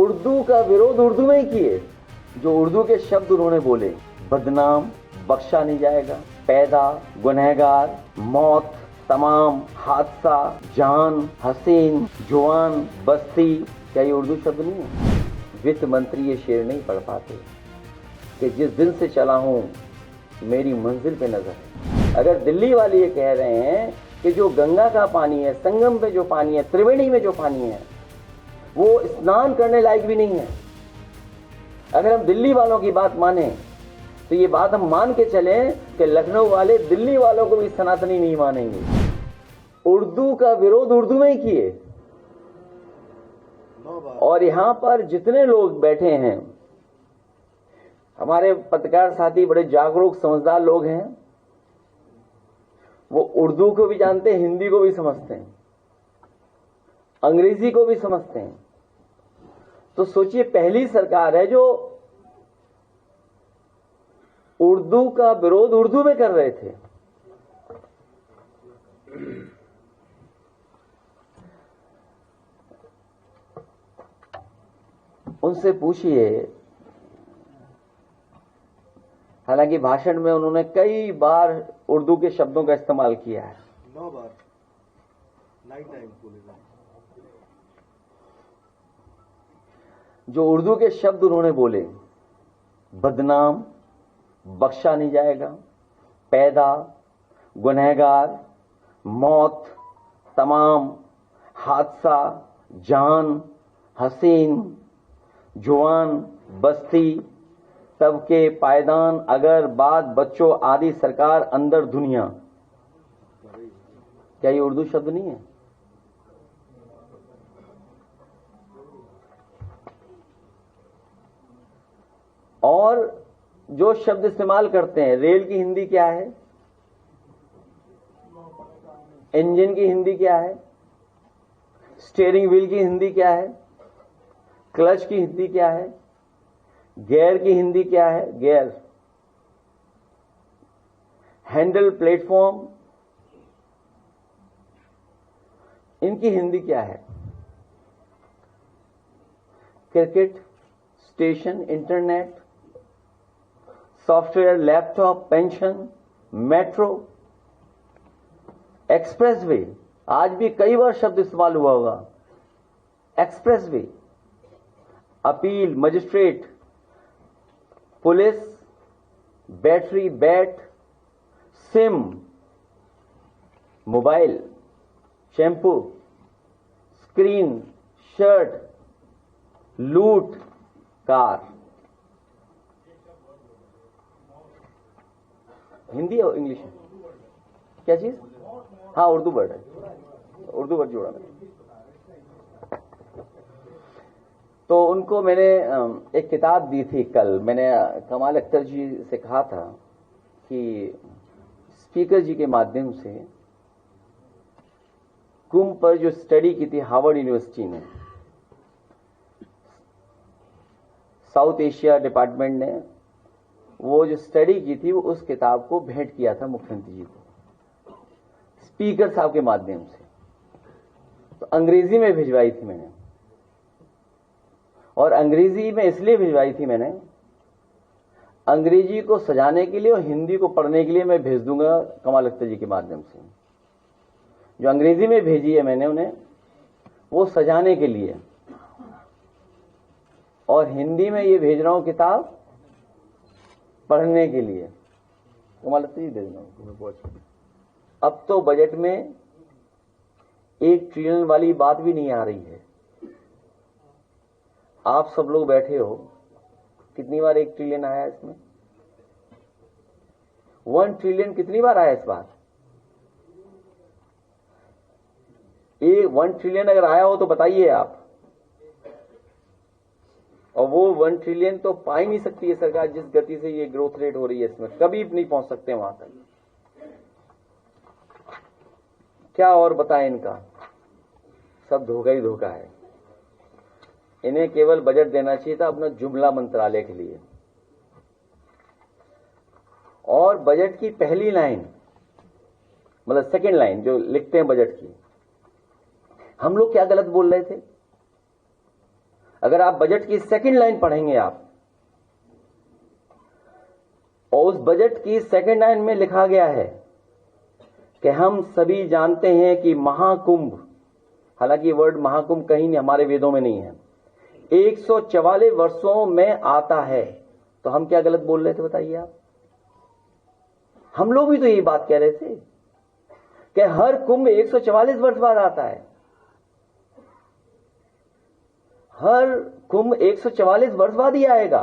उर्दू का विरोध उर्दू में ही किए। जो उर्दू के शब्द उन्होंने बोले, बदनाम, बख्शा नहीं जाएगा, पैदा, गुनहगार, मौत, तमाम, हादसा, जान, हसीन, जुआन, बस्ती, क्या ये उर्दू शब्द नहीं है? वित्त मंत्री ये शेर नहीं पढ़ पाते कि जिस दिन से चला हूं मेरी मंजिल पे नजर है। अगर दिल्ली वाले ये कह रहे हैं कि जो गंगा का पानी है, संगम पे जो पानी है, त्रिवेणी में जो पानी है, वो स्नान करने लायक भी नहीं है, अगर हम दिल्ली वालों की बात माने तो ये बात हम मान के चलें कि लखनऊ वाले दिल्ली वालों को भी सनातनी नहीं मानेंगे। उर्दू का विरोध उर्दू में ही किए। और यहां पर जितने लोग बैठे हैं, हमारे पत्रकार साथी बड़े जागरूक समझदार लोग हैं, वो उर्दू को भी जानते हैं, हिंदी को भी समझते हैं, अंग्रेजी को भी समझते हैं। तो सोचिए, पहली सरकार है जो उर्दू का विरोध उर्दू में कर रहे थे। उनसे पूछिए, हालांकि भाषण में उन्होंने कई बार उर्दू के शब्दों का इस्तेमाल किया है, 9 बार, 9 टाइम बोले। जो उर्दू के शब्द उन्होंने बोले, बदनाम, बख्शा नहीं जाएगा, पैदा, गुनहगार, मौत, तमाम, हादसा, जान, हसीन, जुआन, बस्ती, तबके, पायदान, अगर, बाद, बच्चों आदि, सरकार, अंदर, दुनिया, क्या ये उर्दू शब्द नहीं है? और जो शब्द इस्तेमाल करते हैं, रेल की हिंदी क्या है, इंजन की हिंदी क्या है, स्टीयरिंग व्हील की हिंदी क्या है, क्लच की हिंदी क्या है, गियर की हिंदी क्या है, गियर, हैंडल, प्लेटफॉर्म, इनकी हिंदी क्या है, cricket, station, internet, software, laptop, pension, metro, expressway, आज भी कई बार शब्द इस्तेमाल हुआ होगा, expressway, appeal, magistrate, police, battery, bat, SIM, mobile, shampoo, screen, shirt, लूट, कार। हिंदी और इंग्लिश है क्या चीज? हाँ, उर्दू वर्ड है, उर्दू वर्ड जोड़ा मैंने। तो उनको मैंने एक किताब दी थी कल। मैंने कमाल अख्तर जी से कहा था कि स्पीकर जी के माध्यम से कुंभ पर जो स्टडी की थी हार्वर्ड यूनिवर्सिटी ने, साउथ एशिया डिपार्टमेंट ने, वो जो स्टडी की थी वो उस किताब को भेंट किया था मुख्यमंत्री जी को स्पीकर साहब के माध्यम से। तो अंग्रेजी में भिजवाई थी मैंने, और अंग्रेजी में इसलिए भिजवाई थी मैंने, अंग्रेजी को सजाने के लिए और हिंदी को पढ़ने के लिए मैं भेज दूंगा कमाल अख्तर जी के माध्यम से। जो अंग्रेजी में भेजी है मैंने उन्हें, वो सजाने के लिए, और हिंदी में ये भेज रहा हूं किताब पढ़ने के लिए। कमाल अख्तर जी भेज रहा हूं। अब तो बजट में 1 ट्रिलियन वाली बात भी नहीं आ रही है। आप सब लोग बैठे हो, कितनी बार 1 ट्रिलियन आया इसमें? 1 ट्रिलियन कितनी बार आया इस बार? ये 1 ट्रिलियन अगर आया हो तो बताइए आप। और वो 1 ट्रिलियन तो पा ही नहीं सकती है सरकार, जिस गति से ये ग्रोथ रेट हो रही है इसमें, कभी नहीं पहुंच सकते वहां तक। क्या और बताएं इनका, सब धोखा ही धोखा है। इन्हें केवल बजट देना चाहिए था अपना जुमला मंत्रालय के लिए। और बजट की पहली लाइन, मतलब सेकंड लाइन जो लिखते हैं बजट की, हम लोग क्या गलत बोल रहे थे? अगर आप बजट की सेकंड लाइन पढ़ेंगे आप, और उस बजट की सेकंड लाइन में लिखा गया है कि हम सभी जानते हैं कि महाकुंभ, हालांकि वर्ड महाकुंभ कहीं नहीं हमारे वेदों में नहीं है, 144 वर्षों में आता है, तो हम क्या गलत बोल रहे थे बताइए आप? हम लोग भी तो यही बात कह रहे थे कि हर कुंभ 144 वर्ष बाद आता है, हर कुंभ 144 वर्ष बाद ही आएगा।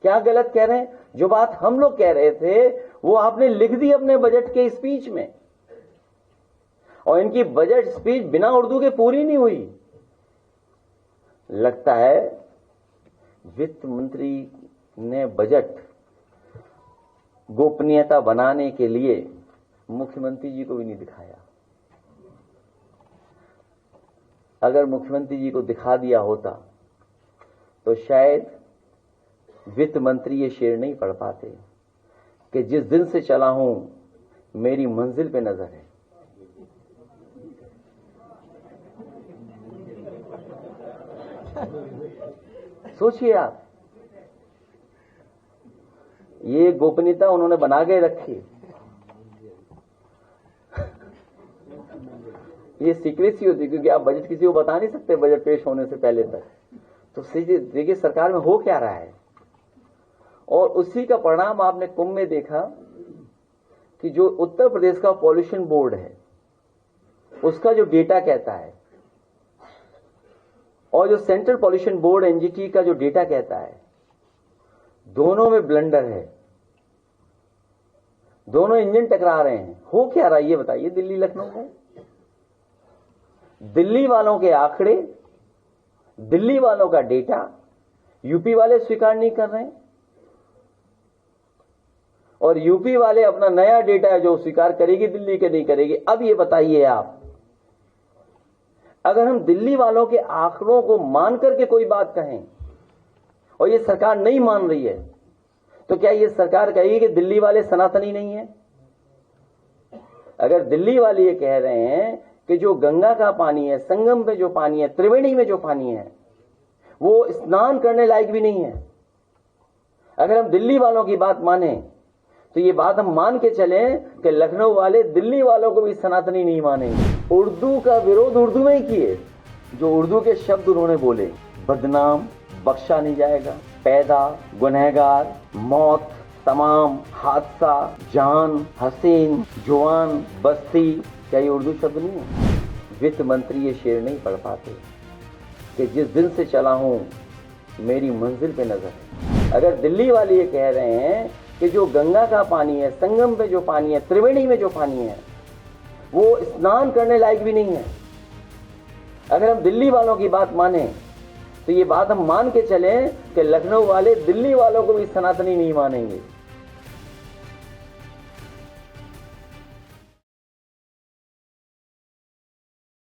क्या गलत कह रहे हैं? जो बात हम लोग कह रहे थे वो आपने लिख दी अपने बजट के स्पीच में, और इनकी बजट स्पीच बिना उर्दू के पूरी नहीं हुई। लगता है वित्त मंत्री ने बजट गोपनीयता बनाने के लिए मुख्यमंत्री जी को भी नहीं दिखाया। अगर मुख्यमंत्री जी को दिखा दिया होता तो शायद वित्त मंत्री ये शेर नहीं पढ़ पाते कि जिस दिन से चला हूं मेरी मंजिल पे नजर है। सोचिए आप, ये गोपनीयता उन्होंने बना के रखी, ये सीक्रेसी होती, क्योंकि आप बजट किसी को बता नहीं सकते बजट पेश होने से पहले तक। तो देखिए सरकार में हो क्या रहा है, और उसी का परिणाम आपने कुंभ में देखा कि जो उत्तर प्रदेश का पॉल्यूशन बोर्ड है उसका जो डेटा कहता है, और जो सेंट्रल पॉल्यूशन बोर्ड एनजीटी का जो डेटा कहता है, दोनों में ब्लंडर है, दोनों इंजन टकरा रहे हैं। हो क्या रहा है ये बताइए दिल्ली लखनऊ में? दिल्ली वालों के आंकड़े, दिल्ली वालों का डेटा यूपी वाले स्वीकार नहीं कर रहे हैं, और यूपी वाले अपना नया डेटा है जो स्वीकार करेगी, दिल्ली के नहीं करेगी। अब ये बताइए आप, अगर हम दिल्ली वालों के आंकड़ों को मान करके कोई बात कहें और ये सरकार नहीं मान रही है, तो क्या ये सरकार कहेगी कि दिल्ली वाले सनातनी नहीं है? अगर दिल्ली वाले ये कह रहे हैं कि जो गंगा का पानी है, संगम पे जो पानी है, त्रिवेणी में जो पानी है, वो स्नान करने लायक भी नहीं है, अगर हम दिल्ली वालों की बात माने तो ये बात हम मान के चलें कि लखनऊ वाले दिल्ली वालों को भी सनातनी नहीं मानेंगे। उर्दू का विरोध उर्दू में ही किए, जो उर्दू के शब्द उन्होंने बोले, बदनाम बख्शा नहीं जाएगा, पैदा गुनहगार, मौत तमाम, हादसा, जान, हसीन, जवान, बस्ती, क्या ये उर्दू शब्द नहीं है? वित्त मंत्री ये शेर नहीं पढ़ पाते कि जिस दिन से चला हूं मेरी मंजिल पे नजर है। अगर दिल्ली वाले ये कह रहे हैं कि जो गंगा का पानी है, संगम पे जो पानी है, त्रिवेणी में जो पानी है, वो स्नान करने लायक भी नहीं है, अगर हम दिल्ली वालों की बात माने तो ये बात हम मान के चलें कि लखनऊ वाले दिल्ली वालों को भी सनातनी नहीं मानेंगे।